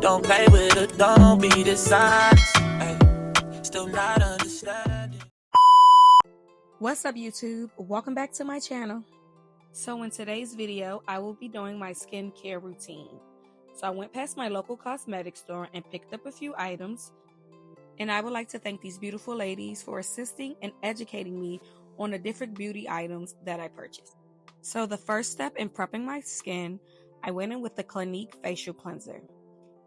Don't play with it, don't be dishonest. Ay, still not understanding. What's up, YouTube? Welcome back to my channel. So in today's video, I will be doing my skincare routine. So I went past my local cosmetics store and picked up a few items. And I would like to thank these beautiful ladies for assisting and educating me on the different beauty items that I purchased. So the first step in prepping my skin, I went in with the Clinique facial cleanser.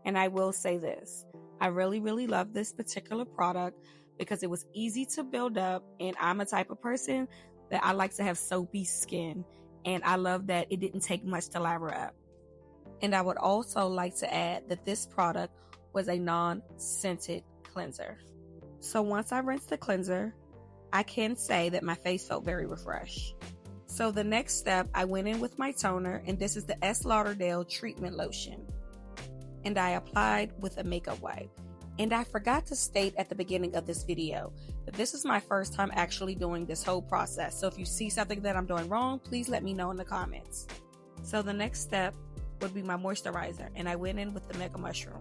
And I will say this, I really love this particular product because it was easy to build up, and I'm a type of person that I like to have soapy skin, and I love that it didn't take much to lather up. And I would also like to add that this product was a non-scented cleanser. So once I rinsed the cleanser, I can say that my face felt very refreshed. So the next step, I went in with my toner, and this is the S. Lauderdale Treatment Lotion. And I applied with a makeup wipe. And I forgot to state at the beginning of this video that this is my first time actually doing this whole process. So if you see something that I'm doing wrong, please let me know in the comments. So the next step would be my moisturizer, and I went in with the Mthrshp.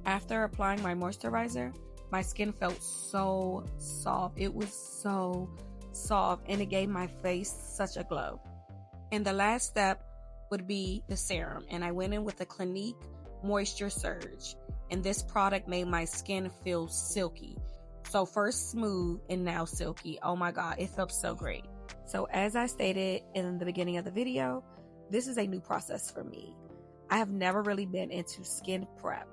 After applying my moisturizer, my skin felt so soft. It was so soft, and it gave my face such a glow. And the last step would be the serum, and I went in with the Clinique Moisture Surge, and this product made my skin feel silky. So first smooth and now silky. Oh my god, it felt so great. So as I stated in the beginning of the video, this is a new process for me. I have never really been into skin prep,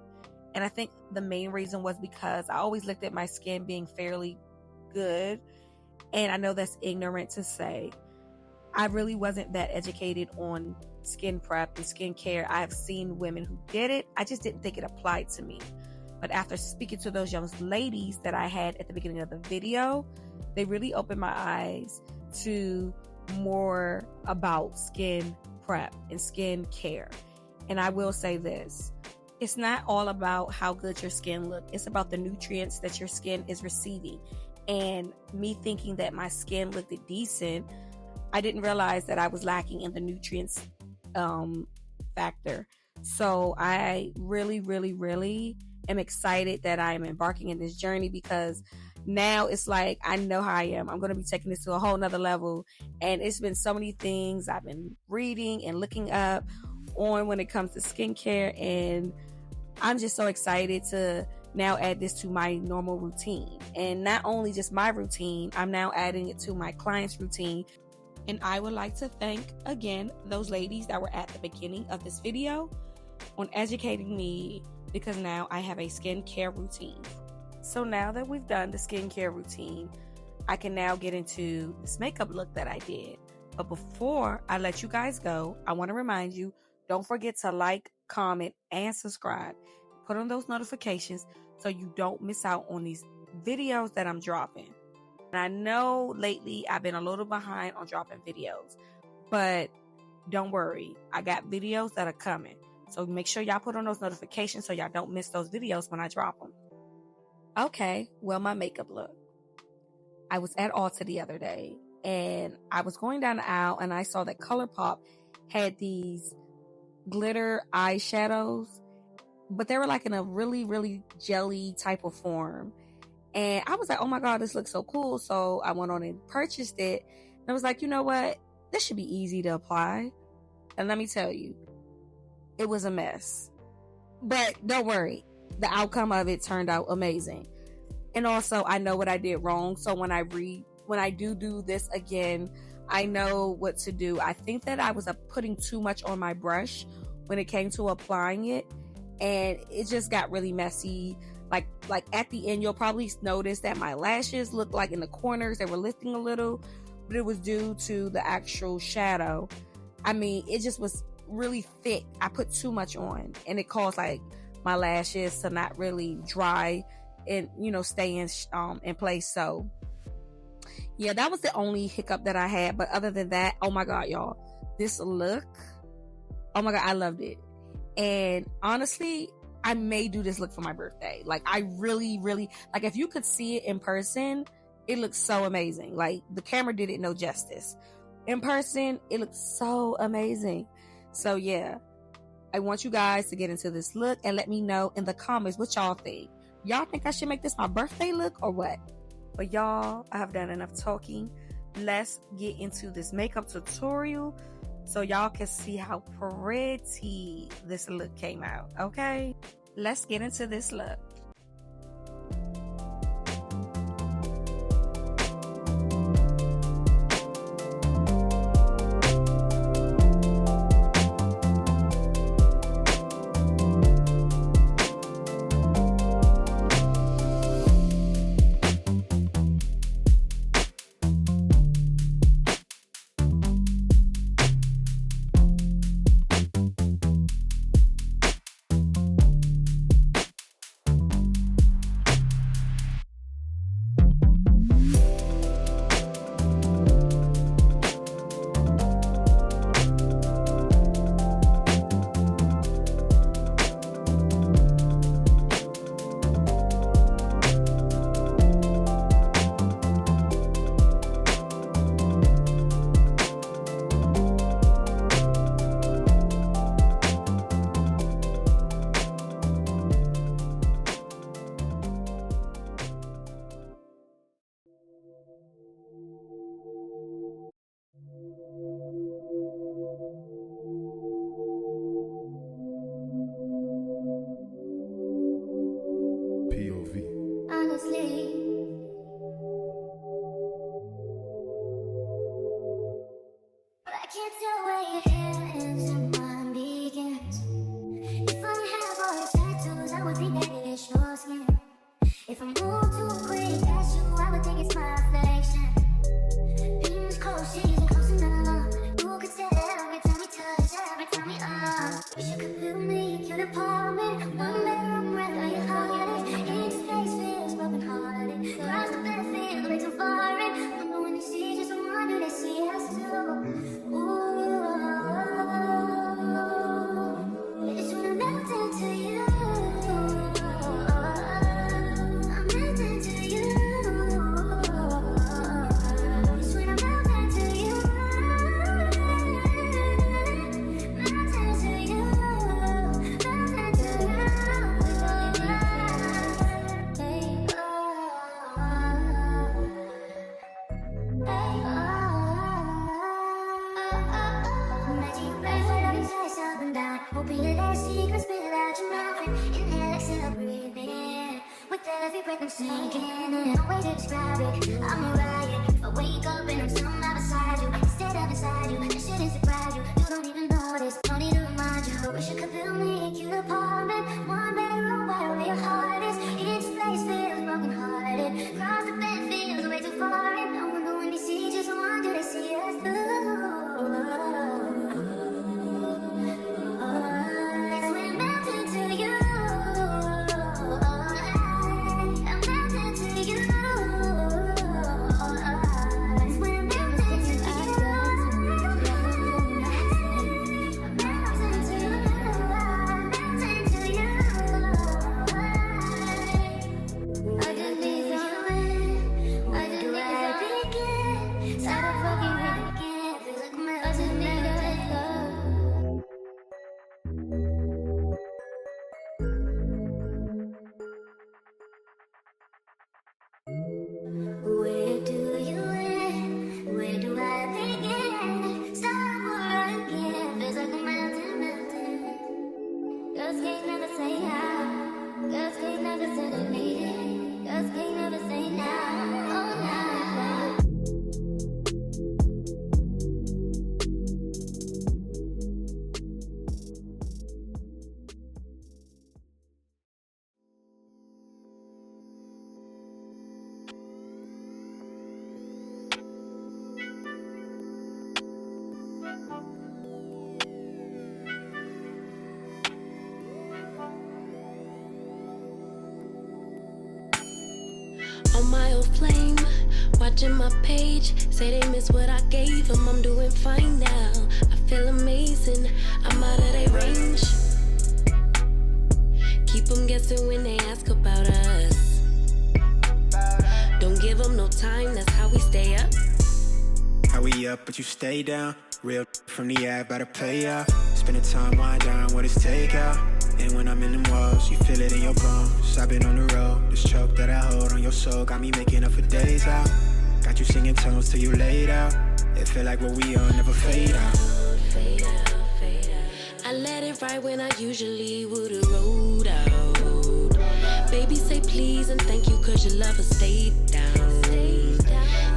and I think the main reason was because I always looked at my skin being fairly good, and I know that's ignorant to say. I really wasn't that educated on skin prep and skincare. I have seen women who did it. I just didn't think it applied to me. But after speaking to those young ladies that I had at the beginning of the video, they really opened my eyes to more about skin prep and skin care. And I will say this, it's not all about how good your skin looks. It's about the nutrients that your skin is receiving. And me thinking that my skin looked decent, I didn't realize that I was lacking in the nutrients factor. So I really am excited that I am embarking in this journey, because now it's like I know how I am. I'm going to be taking this to a whole nother level, and it's been so many things I've been reading and looking up on when it comes to skincare, and I'm just so excited to now add this to my normal routine. And not only just my routine, I'm now adding it to my clients' routine. And I would like to thank again those ladies that were at the beginning of this video on educating me, because now I have a skincare routine. So now that we've done the skincare routine, I can now get into this makeup look that I did. But before I let you guys go, I want to remind you, don't forget to like, comment, and subscribe. Put on those notifications so you don't miss out on these videos that I'm dropping. And I know lately I've been a little behind on dropping videos, but don't worry, I got videos that are coming. So make sure y'all put on those notifications so y'all don't miss those videos when I drop them. Okay, well, my makeup look. I was at Ulta the other day, and I was going down the aisle, and I saw that ColourPop had these glitter eyeshadows, but they were like in a really jelly type of form. And I was like, oh my god, this looks so cool. So I went on and purchased it. And I was like, you know what? This should be easy to apply. And let me tell you, it was a mess. But don't worry, the outcome of it turned out amazing. And also, I know what I did wrong. So when I do this again, I know what to do. I think that I was putting too much on my brush when it came to applying it. And it just got really messy. Like at the end, you'll probably notice that my lashes looked like in the corners, they were lifting a little, but it was due to the actual shadow. I mean, it just was really thick. I put too much on, and it caused like my lashes to not really dry and, stay in place. So yeah, that was the only hiccup that I had. But other than that, oh my god, y'all, this look, oh my god, I loved it. And honestly, I may do this look for my birthday. Like, I really, like, if you could see it in person, it looks so amazing. Like, the camera did it no justice. In person, it looks so amazing. So yeah, I want you guys to get into this look and let me know in the comments what y'all think. Y'all think I should make this my birthday look or what? But y'all, I have done enough talking. Let's get into this makeup tutorial so y'all can see how pretty this look came out, okay? Let's get into this look. If I move too quick, that's you, I would think it's my reflection. Being close, she isn't close enough. You could tell every time we touch, every time we up. Wish you could feel me, kill the apartment. One bedroom, rather your heart. Each space feels broken hearted. Cross the battlefield, way too far in. Wonder when they see just one, do they see us too? Ooh, it's when I'm melting to you. Hoping that that secret spill out your mouth and inhale, exhale, breathe in. With every breath I'm sinking in, no way to describe it. I'm a riot. If I wake up and I'm somehow beside you, instead of inside you, this shouldn't surprise you. You don't even notice, don't need to remind you. I wish you could feel me, cute apartment. One bedroom, right where your heart is. Each place feels broken hearted. Cross the bed feels way too far in. I wonder when they see just one, do they see us through? On my old flame, watching my page, say they miss what I gave them. I'm doing fine now, I feel amazing, I'm out of their range. Keep them guessing when they ask about us. Don't give them no time, that's how we stay up. How we up, but you stay down. Real from the app, about to play out. Spending time wind down with his takeout. And when I'm in them walls, you feel it in your bones. I've been on the road, this choke that I hold on your soul got me making up for days out. Got you singing tones till you laid out. It feel like what we on never fade out. Fade out, fade out. I let it ride when I usually would've rolled out. Baby, say please and thank you, cause your lover stayed down.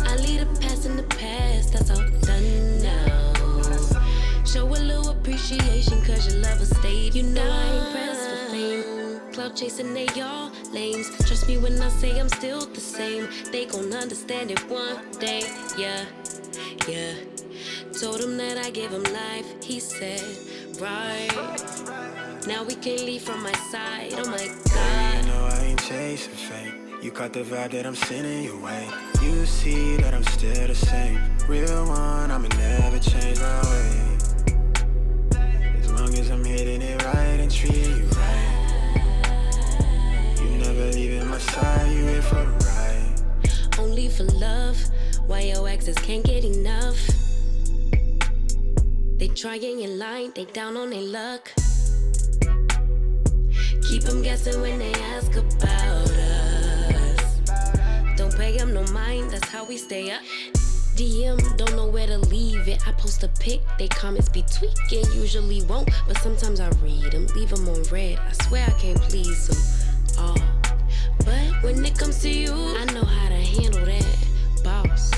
I leave the past in the past, that's all done now. Show a little appreciation, cause your lover stayed. You know I ain't pressed for fame. Cloud chasing, they all lames. Trust me when I say I'm still the same. They gon' understand it one day, yeah, yeah. Told him that I gave him life, he said, right. Now we can't leave from my side, oh my God. You know I ain't chasing fame. You caught the vibe that I'm sending your way. You see that I'm still the same. Real one, I'ma never change my way. As long as I'm hitting it right and treating you right. You never leaving my side, you here for the ride. Only for love, why your exes can't get enough. They trying in line, they down on their luck. Keep them guessing when they ask about us. Don't pay them no mind, that's how we stay up. DM, don't know where to leave it. I post a pic, they comments be tweaking. Usually won't, but sometimes I read them, leave them on red. I swear I can't please them all. But when it comes to you, I know how to handle that, boss.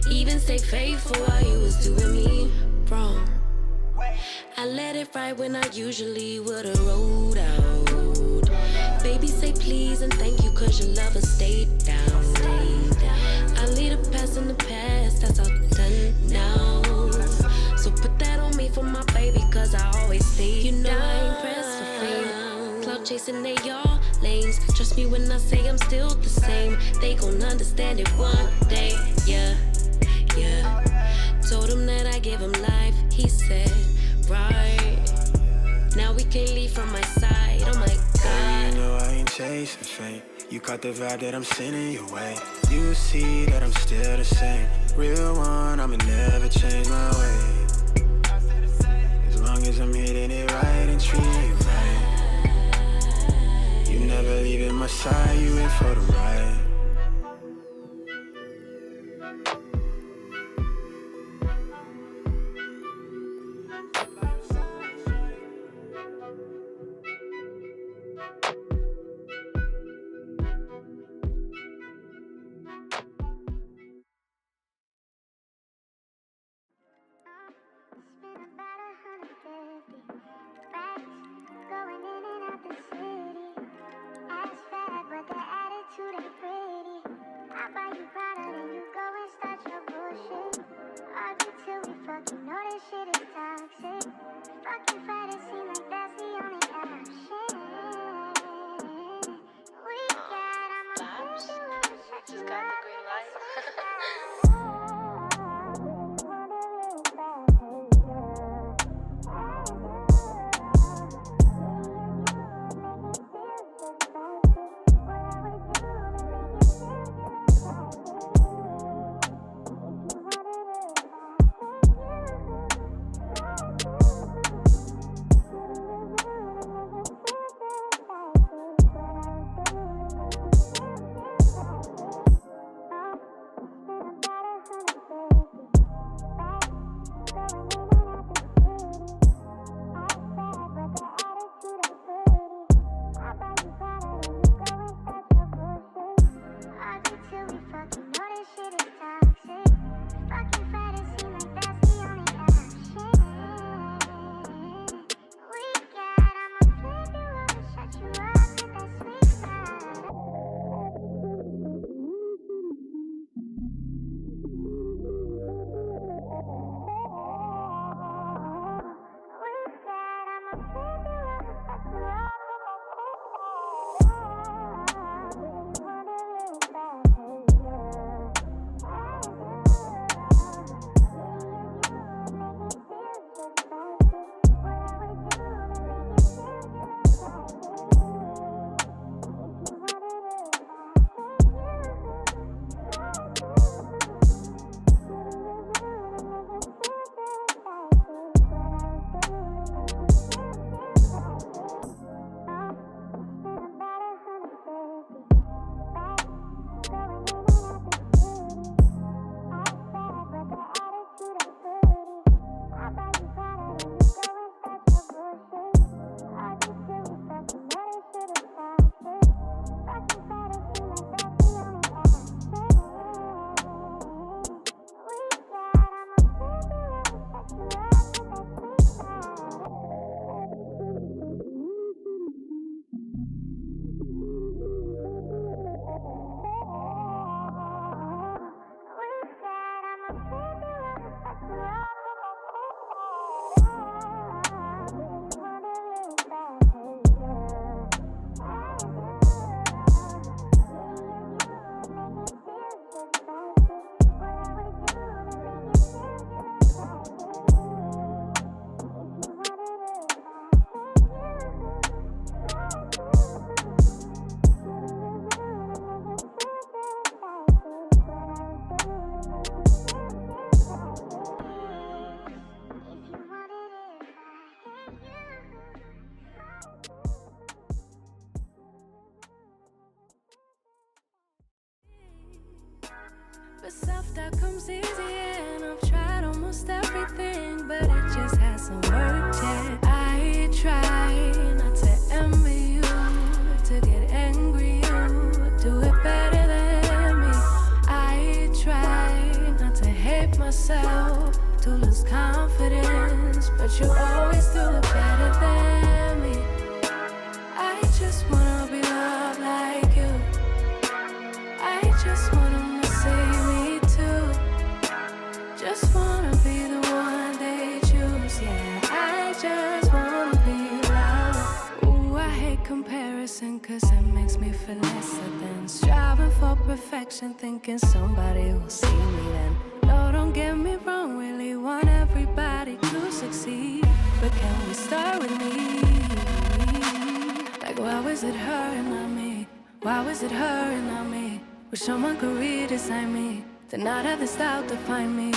Even stay faithful while you was doing me wrong. I let it ride when I usually would've rolled out. Baby, say please and thank you, cause your lover stayed down. I leave the past in the past, that's all done now. So put that on me for my baby, cause I always stay. You know I ain't pressed for fame. Cloud chasing, they all lames. Trust me when I say I'm still the same. They gon' understand it one day, yeah, yeah. Told him that I gave him life, he said, right. Now we can't leave from my side, oh my God. You know I ain't chasing fame. You caught the vibe that I'm sending your way. You see that I'm still the same. Real one, I'ma never change my way. As long as I'm hitting it right and treating you right. You never leaving my side, you in for the ride. Spent about 150 racks, going in and out the city. Ass fat, but the attitude ain't that comes easy, and I've tried almost everything, but it just hasn't worked yet. I try not to envy you, to get angry, you do it better than me. I try not to hate myself, to lose confidence, but you always do it better than me. I just wanna be loved like you. I just want them to see me too. Just wanna be the one they choose. Yeah, I just wanna be loved. Ooh, I hate comparison, cause it makes me feel lesser than striving for perfection, thinking somebody will see me then. No, don't get me wrong, really want everybody to succeed, but can we start with me? Like, why was it her and not me? Why was it her and not me? Wish someone could redesign me, to not have the style to find me.